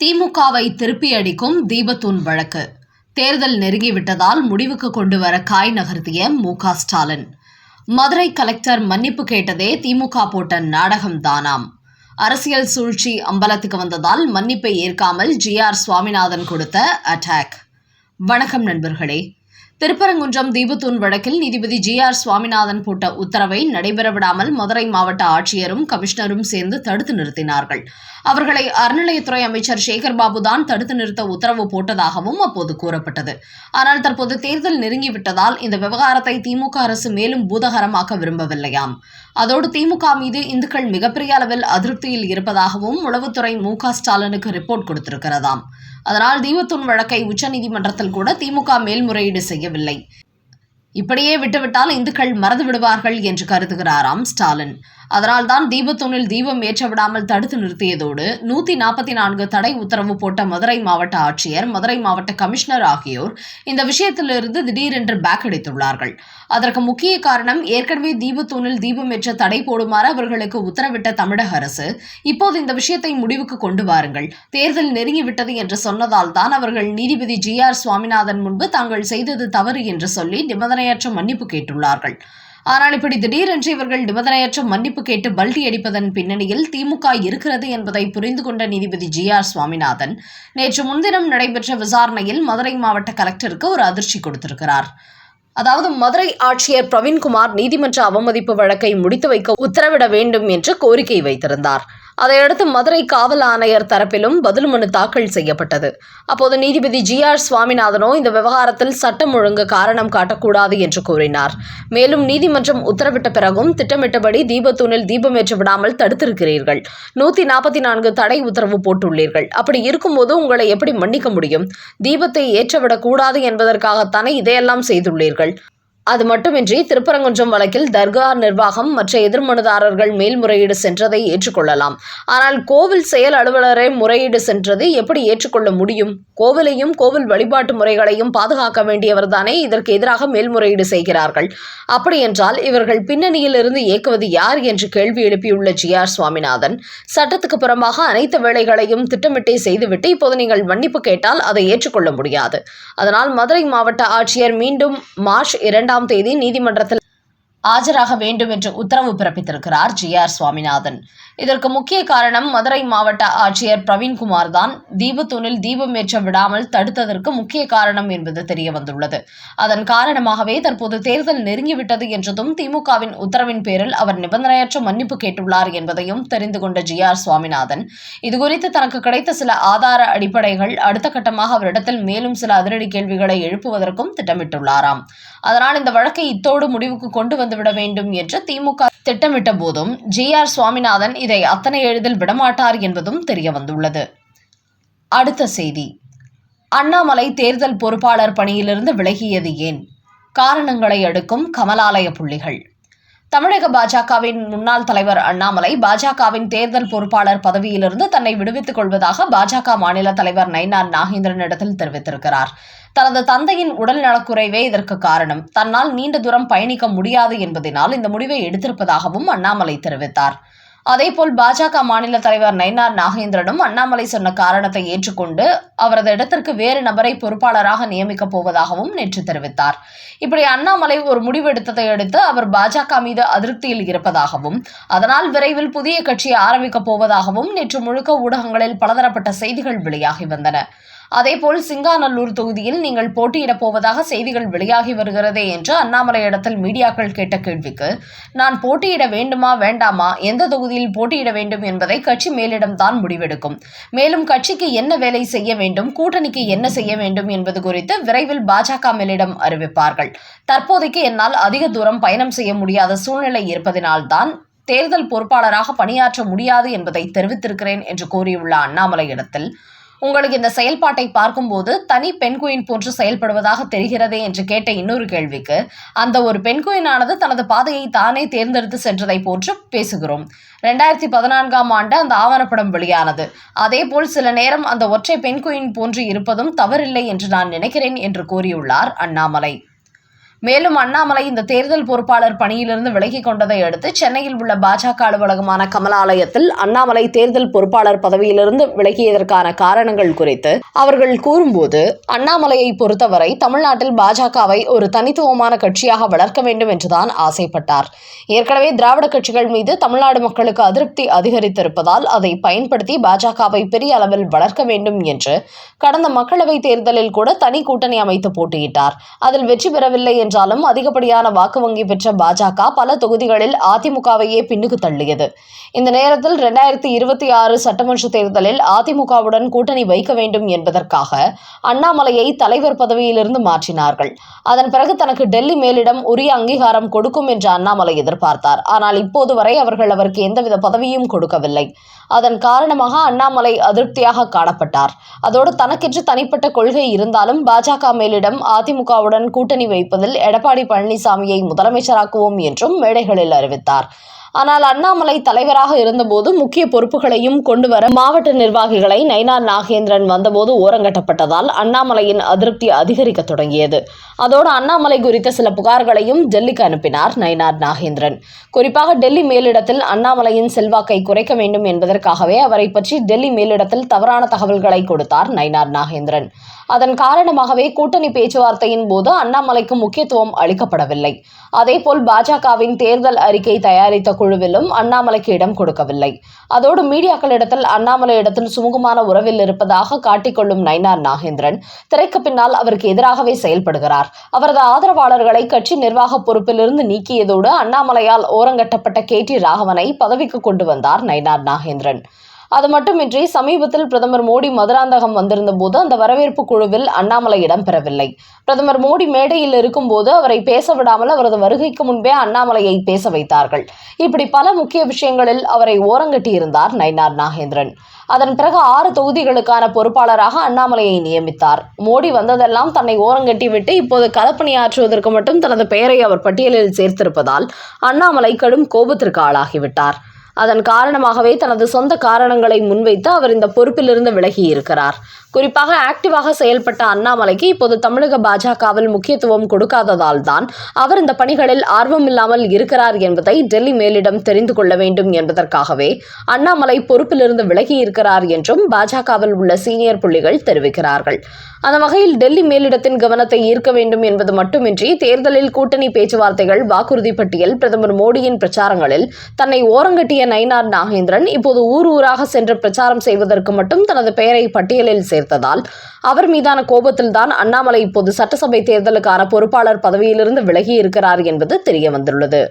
திமுகவை திருப்பி அடிக்கும் தீபத்தூண் வழக்கு. தேர்தல் நெருங்கிவிட்டதால் முடிவுக்கு கொண்டு வர காய் நகர்த்திய மு.க. ஸ்டாலின். மதுரை கலெக்டர் மன்னிப்பு கேட்டதே திமுக போட்ட நாடகம்தானாம். அரசியல் சூழ்ச்சி அம்பலத்துக்கு வந்ததால் மன்னிப்பை ஏற்காமல் ஜி.ஆர். சுவாமிநாதன் கொடுத்த அட்டாக். வணக்கம் நண்பர்களே. திருப்பரங்குன்றம் தீபத்தூண் வழக்கில் நீதிபதி ஜி.ஆர். சுவாமிநாதன் போட்ட உத்தரவை நடைபெறவிடாமல் மதுரை மாவட்ட ஆட்சியரும் கமிஷனரும் சேர்ந்து தடுத்து நிறுத்தினார்கள். அவர்களை அறநிலையத்துறை அமைச்சர் சேகர்பாபு தான் தடுத்து நிறுத்த உத்தரவு போட்டதாகவும் அப்போது கூறப்பட்டது. ஆனால் தற்போது தேர்தல் நெருங்கிவிட்டதால் இந்த விவகாரத்தை திமுக அரசு மேலும் பூதகரமாக்க விரும்பவில்லையாம். அதோடு திமுக மீது இந்துக்கள் மிகப்பெரிய அளவில் அதிருப்தியில் இருப்பதாகவும் உளவுத்துறை மு.க. ஸ்டாலினுக்கு ரிப்போர்ட் கொடுத்திருக்கிறதாம். அதனால் தீபத்தூண் வழக்கை உச்சநீதிமன்றத்தில் கூட திமுக மேல்முறையீடு செய்யவில்லை. இப்படியே விட்டுவிட்டால் இந்துக்கள் மறந்து விடுவார்கள் என்று கருதுகிறாராம் ஸ்டாலின். அதனால்தான் தீபத்தூணில் தீபம் ஏற்ற விடாமல் தடுத்து நிறுத்தியதோடு 144 தடை உத்தரவு போட்ட மதுரை மாவட்ட ஆட்சியர், மதுரை மாவட்ட கமிஷனர் ஆகியோர் இந்த விஷயத்திலிருந்து திடீரென்று பேக் அடித்துள்ளார்கள். அதற்கு முக்கிய காரணம், ஏற்கனவே தீபத்தூணில் தீபம் ஏற்ற தடை போடுமாறு அவர்களுக்கு உத்தரவிட்ட தமிழக அரசு இப்போது இந்த விஷயத்தை முடிவுக்கு கொண்டு வாருங்கள், தேர்தல் நெருங்கிவிட்டது என்று சொன்னதால் தான் அவர்கள் நீதிபதி ஜி.ஆர். சுவாமிநாதன் முன்பு தாங்கள் செய்தது தவறு என்று சொல்லி நிபந்தனையற்ற மன்னிப்பு கேட்டுள்ளார்கள். ஆனால் இப்படி திடீரென்று இவர்கள் நிபந்தனையற்ற மன்னிப்பு கேட்டு பல்டி அடிப்பதன் பின்னணியில் திமுக இருக்கிறது என்பதை புரிந்து கொண்ட நீதிபதி ஜி.ஆர். சுவாமிநாதன் நேற்று முன்தினம் நடைபெற்ற விசாரணையில் மதுரை மாவட்ட கலெக்டருக்கு ஒரு அதிர்ச்சி கொடுத்திருக்கிறார். அதாவது, மதுரை ஆட்சியர் பிரவீன்குமார் நீதிமன்ற அவமதிப்பு வழக்கை முடித்து வைக்க உத்தரவிட வேண்டும் என்று கோரிக்கை வைத்திருந்தார். அதையடுத்து மதுரை காவல் ஆணையர் தரப்பிலும் பதில் மனு தாக்கல் செய்யப்பட்டது. அப்போது நீதிபதி ஜி.ஆர். சுவாமிநாதனோ இந்த விவகாரத்தில் சட்டம் ஒழுங்கு காரணம் காட்டக்கூடாது என்று கூறினார். மேலும் நீதிமன்றம் உத்தரவிட்ட பிறகும் திட்டமிட்டபடி தீபத்தூணில் தீபம் ஏற்ற விடாமல் தடுத்திருக்கிறீர்கள், 144 தடை உத்தரவு போட்டுள்ளீர்கள். அப்படி இருக்கும்போது உங்களை எப்படி மன்னிக்க முடியும்? தீபத்தை ஏற்றவிடக்கூடாது என்பதற்காகத்தானே இதையெல்லாம் செய்துள்ளீர்கள். அது மட்டுமின்றி திருப்பரங்குன்றம் வழக்கில் தர்கா நிர்வாகம் மற்ற எதிர்மனுதாரர்கள் மேல்முறையீடு சென்றதை ஏற்றுக்கொள்ளலாம். ஆனால் கோவில் செயல் அலுவலரை முறையீடு சென்றது எப்படி ஏற்றுக்கொள்ள முடியும்? கோவிலையும் கோவில் வழிபாட்டு முறைகளையும் பாதுகாக்க வேண்டியவர்தானே இதற்கு எதிராக மேல்முறையீடு செய்கிறார்கள். அப்படியென்றால் இவர்கள் பின்னணியில் இருந்து இயக்குவது யார் என்று கேள்வி எழுப்பியுள்ள ஜி.ஆர். சுவாமிநாதன், சட்டத்துக்கு புறம்பாக அனைத்து வேலைகளையும் திட்டமிட்டே செய்துவிட்டு இப்போது நீங்கள் மன்னிப்பு கேட்டால் அதை ஏற்றுக்கொள்ள முடியாது. அதனால் மதுரை மாவட்ட ஆட்சியர் மீண்டும் மார்ச் 2 தேதி நீதிமன்றத்தில் ஆஜராக வேண்டும் என்று உத்தரவு பிறப்பித்திருக்கிறார் ஜி.ஆர். சுவாமிநாதன். இதற்கு முக்கிய காரணம், மதுரை மாவட்ட ஆட்சியர் பிரவீன்குமார் தான் தீபத்தூணில் தீபம் ஏற்ற விடாமல் தடுத்ததற்கு முக்கிய காரணம் என்பது தெரிய வந்துள்ளது. அதன் காரணமாகவே தற்போது தேர்தல் நெருங்கிவிட்டது என்றதும் திமுகவின் உத்தரவின் பேரில் அவர் நிபந்தனையற்ற மன்னிப்பு கேட்டுள்ளார் என்பதையும் தெரிந்து கொண்ட ஜி.ஆர். சுவாமிநாதன் இதுகுறித்து தனக்கு கிடைத்த சில ஆதார அடிப்படைகள் அடுத்த கட்டமாக அவரிடத்தில் மேலும் சில அதிரடி கேள்விகளை எழுப்புவதற்கும் திட்டமிட்டுள்ளாராம். அதனால் இந்த வழக்கை இத்தோடு முடிவுக்கு கொண்டு வந்துவிட வேண்டும் என்று திமுக திட்டமிட்ட போதும் ஜி.ஆர். சுவாமிநாதன் இதை அத்தனை எளிதில் விடமாட்டார் என்பதும் தெரிய வந்துள்ளது. அடுத்த செய்தி. அண்ணாமலை தேர்தல் பொறுப்பாளர் பணியிலிருந்து விலகியது ஏன்? காரணங்களை அடுக்கும் கமலாலய புள்ளிகள். தமிழக பாஜகவின் முன்னாள் தலைவர் அண்ணாமலை பாஜகவின் தேர்தல் பொறுப்பாளர் பதவியிலிருந்து தன்னை விடுவித்துக் கொள்வதாக பாஜக மாநில தலைவர் நயினார் நாகேந்திரனிடத்தில் தெரிவித்திருக்கிறார். தனது தந்தையின் உடல் நலக்குறைவே இதற்கு காரணம், தன்னால் நீண்ட தூரம் பயணிக்க முடியாது என்பதனால் இந்த முடிவை எடுத்திருப்பதாகவும் அண்ணாமலை தெரிவித்தார். அதேபோல் பாஜக மாநில தலைவர் நயினார் நாகேந்திரனும் அண்ணாமலை சொன்ன காரணத்தை ஏற்றுக்கொண்டு அவரது இடத்திற்கு வேறு நபரை பொறுப்பாளராக நியமிக்கப் போவதாகவும் நேற்று தெரிவித்தார். இப்படி அண்ணாமலை ஒரு முடிவு எடுத்ததை அடுத்து அவர் பாஜக மீது அதிருப்தியில் இருப்பதாகவும் அதனால் விரைவில் புதிய கட்சியை ஆரம்பிக்கப் போவதாகவும் நேற்று முழுக்க ஊடகங்களில் பலதரப்பட்ட செய்திகள் வெளியாகி வந்தன. அதேபோல் சிங்காநல்லூர் தொகுதியில் நீங்கள் போட்டியிடப் போவதாக செய்திகள் வெளியாகி வருகிறதே என்று அண்ணாமலையிடத்தில் மீடியாக்கள் கேட்ட கேள்விக்கு, நான் போட்டியிட வேண்டுமா வேண்டாமா, எந்த தொகுதியில் போட்டியிட வேண்டும் என்பதை கட்சி மேலிடம்தான் முடிவெடுக்கும். மேலும் கட்சிக்கு என்ன வேலை செய்ய வேண்டும், கூட்டணிக்கு என்ன செய்ய வேண்டும் என்பது குறித்து விரைவில் பாஜக மேலிடம் அறிவிப்பார்கள். தற்போதைக்கு என்னால் அதிக தூரம் பயணம் செய்ய முடியாத சூழ்நிலை இருப்பதனால்தான் தேர்தல் பொறுப்பாளராக பணியாற்ற முடியாது என்பதை தெரிவித்திருக்கிறேன் என்று கூறியுள்ள அண்ணாமலையிடத்தில், உங்களுக்கு இந்த செயல்பாட்டை பார்க்கும்போது தனி பெண்குயின் போன்று செயல்படுவதாக தெரிகிறதே என்று கேட்ட இன்னொரு கேள்விக்கு, அந்த ஒரு பெண்குயினானது தனது பாதையை தானே தேர்ந்தெடுத்து சென்றதை போன்று பேசுகிறோம். 2014ஆம் ஆண்டு அந்த ஆவணப்படம் வெளியானது. அதேபோல் சில நேரம் அந்த ஒற்றை பெண்குயின் போன்று இருப்பதும் தவறில்லை என்று நான் நினைக்கிறேன் என்று கூறியுள்ளார் அண்ணாமலை. மேலும் அண்ணாமலை இந்த தேர்தல் பொறுப்பாளர் பணியிலிருந்து விலகிக் கொண்டதை அடுத்து சென்னையில் உள்ள பாஜக அலுவலகமான கமலாலயத்தில் அண்ணாமலை தேர்தல் பொறுப்பாளர் பதவியிலிருந்து விலகியதற்கான காரணங்கள் குறித்து அவர்கள் கூறும்போது, அண்ணாமலையை பொறுத்தவரை தமிழ்நாட்டில் பாஜகவை ஒரு தனித்துவமான கட்சியாக வளர்க்க வேண்டும் என்றுதான் ஆசைப்பட்டார். ஏற்கனவே திராவிட கட்சிகள் மீது தமிழ்நாடு மக்களுக்கு அதிருப்தி அதிகரித்திருப்பதால் அதை பயன்படுத்தி பாஜகவை பெரிய அளவில் வளர்க்க வேண்டும் என்று கடந்த மக்களவைத் தேர்தலில் கூட தனி கூட்டணி அமைத்து போட்டியிட்டார். அதில் வெற்றி பெறவில்லை என்றாலும் அதிகப்படியான வாக்கு வங்கி பெற்ற பாஜக பல தொகுதிகளில் அதிமுகவையே பின்னுக்கு தள்ளியது. இந்த நேரத்தில் 2026 சட்டமன்ற தேர்தலில் அதிமுகவுடன் கூட்டணி வைக்க வேண்டும் என்பதற்காக அண்ணாமலையை தலைவர் பதவியிலிருந்து மாற்றினார்கள். அதன் பிறகு தனக்கு டெல்லி மேலிடம் உரிய அங்கீகாரம் கொடுக்கும் என்று அண்ணாமலை எதிர்பார்த்தார். ஆனால் இப்போது வரை அவர்கள் அவருக்கு எந்தவித பதவியும் கொடுக்கவில்லை. அதன் காரணமாக அண்ணாமலை அதிருப்தியாக காணப்பட்டார். அதோடு தனக்கென்று தனிப்பட்ட கொள்கை இருந்தாலும் பாஜக மேலிடம் அதிமுகவுடன் கூட்டணி வைப்பதில் எடப்பாடி பழனிசாமியை முதலமைச்சராக்குவோம் என்றும் மேடைகளில் அறிவித்தார். ஆனால் அண்ணாமலை தலைவராக இருந்தபோது முக்கிய பொறுப்புகளையும் கொண்டு வர மாவட்ட நிர்வாகிகளை நயினார் நாகேந்திரன் வந்தபோது ஓரங்கட்டப்பட்டதால் அண்ணாமலையின் அதிருப்தி அதிகரிக்க தொடங்கியது. அதோடு அண்ணாமலை குறித்த சில புகார்களையும் டெல்லிக்கு அனுப்பினார் நயினார் நாகேந்திரன். குறிப்பாக டெல்லி மேலிடத்தில் அண்ணாமலையின் செல்வாக்கை குறைக்க வேண்டும் என்பதற்காகவே அவரை பற்றி டெல்லி மேலிடத்தில் தவறான தகவல்களை கொடுத்தார் நயினார் நாகேந்திரன். அதன் காரணமாகவே கூட்டணி பேச்சுவார்த்தையின் போது அண்ணாமலைக்கு முக்கியத்துவம் அளிக்கப்படவில்லை. அதேபோல் பாஜகவின் தேர்தல் அறிக்கை தயாரித்த குழுவிலும் அண்ணாமலைக்கு இடம் கொடுக்கவில்லை. அதோடு மீடியாக்களிடத்தில் அண்ணாமலையிடத்தில் சுமூகமான உறவில் இருப்பதாக காட்டிக்கொள்ளும் நயினார் நாகேந்திரன் திரைக்கு பின்னால் அவருக்கு எதிராகவே செயல்படுகிறார். அவரது ஆதரவாளர்களை கட்சி நிர்வாக பொறுப்பிலிருந்து நீக்கியதோடு அண்ணாமலையால் ஓரங்கட்டப்பட்ட KT ராகவனை பதவிக்கு கொண்டு வந்தார் நயினார் நாகேந்திரன். அது மட்டுமின்றி சமீபத்தில் பிரதமர் மோடி மதுராந்தகம் வந்திருந்த போது அந்த வரவேற்பு குழுவில் அண்ணாமலை இடம்பெறவில்லை. பிரதமர் மோடி மேடையில் இருக்கும்போது அவரை பேச விடாமல் அவரது வருகைக்கு முன்பே அண்ணாமலையை பேச வைத்தார்கள். இப்படி பல முக்கிய விஷயங்களில் அவரை ஓரங்கட்டியிருந்தார் நயினார் நாகேந்திரன். அதன் பிறகு 6 தொகுதிகளுக்கான பொறுப்பாளராக அண்ணாமலையை நியமித்தார். மோடி வந்ததெல்லாம் தன்னை ஓரங்கட்டிவிட்டு இப்போது களப்பணியாற்றுவதற்கு மட்டும் தனது பெயரை அவர் பட்டியலில் சேர்த்திருப்பதால் அண்ணாமலை கடும் கோபத்திற்கு ஆளாகிவிட்டார். அதன் காரணமாகவே தனது சொந்த காரணங்களை முன்வைத்து அவர் இந்த பொறுப்பிலிருந்து விலகியிருக்கிறார். குறிப்பாக ஆக்டிவாக செயல்பட்ட அண்ணாமலைக்கு இப்போது தமிழக பாஜகவில் முக்கியத்துவம் கொடுக்காததால் தான் அவர் இந்த பணிகளில் ஆர்வமில்லாமல் இருக்கிறார் என்பதை டெல்லி மேலிடம் தெரிந்து கொள்ள வேண்டும் என்பதற்காகவே அண்ணாமலை பொறுப்பிலிருந்து விலகியிருக்கிறார் என்றும் பாஜகவில் உள்ள சீனியர் புள்ளிகள் தெரிவிக்கிறார்கள். அந்த வகையில் டெல்லி மேலிடத்தின் கவனத்தை ஈர்க்க வேண்டும் என்பது மட்டுமின்றி தேர்தலில் கூட்டணி பேச்சுவார்த்தைகள், வாக்குறுதி பட்டியல், பிரதமர் மோடியின் பிரச்சாரங்களில் தன்னை ஓரங்கட்டிய நயினார் நாகேந்திரன் இப்போது ஊர் ஊராக சென்று பிரச்சாரம் செய்வதற்கு மட்டும் தனது பெயரை பட்டியலில் சேர்த்ததால் அவர் மீதான கோபத்தில்தான் அண்ணாமலை இப்போது சட்டசபை தேர்தலுக்கான பொறுப்பாளர் பதவியிலிருந்து விலகி இருக்கிறார் என்பது தெரிய வந்துள்ளது.